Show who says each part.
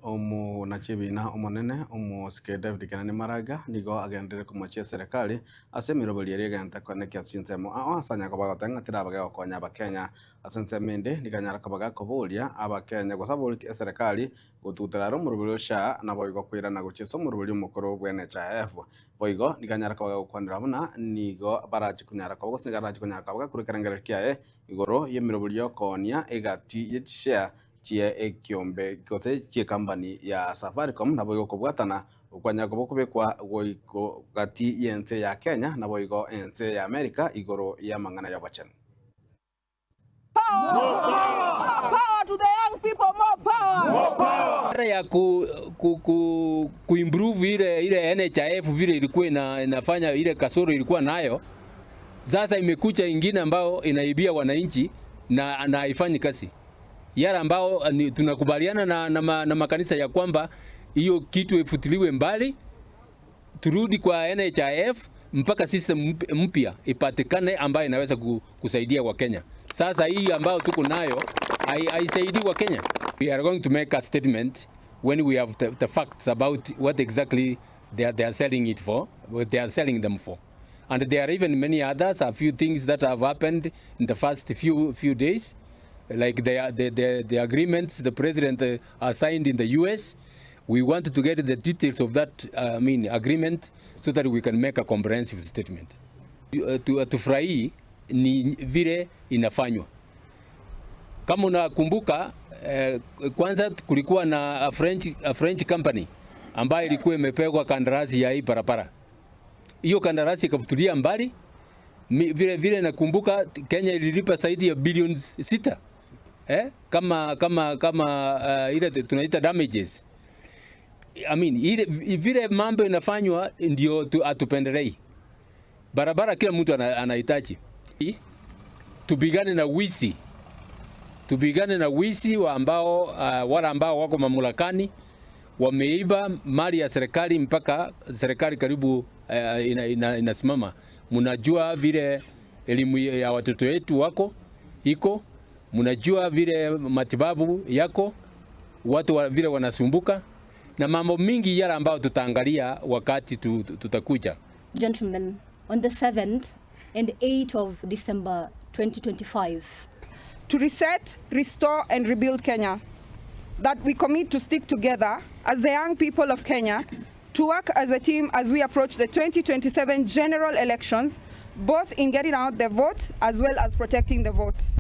Speaker 1: omu nachibina omonene omu CJ Maraga nigo agendere kumachia serikali ase miroboli yari agenda koneka chinsemo asanya kobaga tangatira abaga konya abakenya asensemende nikanyara kobaga kobulia abakenya gusabuli serikali gututira rumurubuli SHA nabo igo kwira na guchiso murubuli mukuru gwa NHIF boigo nikanyara kobaga gukondera buna nigo baraji kunyara kobaga sigaraji kunyara kobaga kurikarangera kiae igoro yemirobuli yokonya egati yetishare chia ekiombe kote chia company ya Safaricom nabo igo kubwatana ukwanya kubekwa goiko gati yense ya Kenya nabo igo ense ya America igoro ya mangana ya bachana.
Speaker 2: Power to the young people, more power. More power.
Speaker 3: Ya kuimprove ile NHIF vile ilikuwa inafanya ile kasoro ilikuwa nayo. Sasa imekuja ingine ambao inaibia wananchi na haifanyi kazi. Yara ambao tunakubaliana na makanisa ya kwamba hiyo kitu ifutiliwe mbali, turudi kwa NHIF mpaka system mpya ipatikane ambayo inaweza kusaidia Wakenya. Sasa hii ambao tuko nayo haisaidii Wakenya. We are going to make a statement when we have the facts about what exactly they are selling it for, what they are selling them for. And there are even many others, a few things that have happened in the first few days. Like the agreements the president signed in the US. We want to get the details of that agreement so that we can make a comprehensive statement. Tufurahi ni vile inafanywa. Kama unakumbuka, kwanza kulikuwa na a French company ambayo ilikuwa imepegwa kandarasi ya hii barabara. Hiyo kandarasi ikafutulia mbali. Vile nakumbuka Kenya ililipa zaidi ya bilioni 6. Kama ile tunaita damages. Ile vile mambo inafanywa ndio atupendelei. Barabara kila mtu anahitaji. Tupigane na wizi. Tupigane na wizi wale ambao wako mamlakani wameiba mali ya serikali mpaka serikali karibu inasimama. Mnajua vile elimu ya watoto wetu iko, mnajua vile matibabu yako, watu vile wanasumbuka na mambo mingi yale ambao tutaangalia wakati tutakuja.
Speaker 4: Gentlemen, on the 7th and 8th of December 2025,
Speaker 2: to reset, restore and rebuild Kenya, that we commit to stick together as the young people of Kenya to work as a team as we approach the 2027 general elections, both in getting out the vote as well as protecting the votes.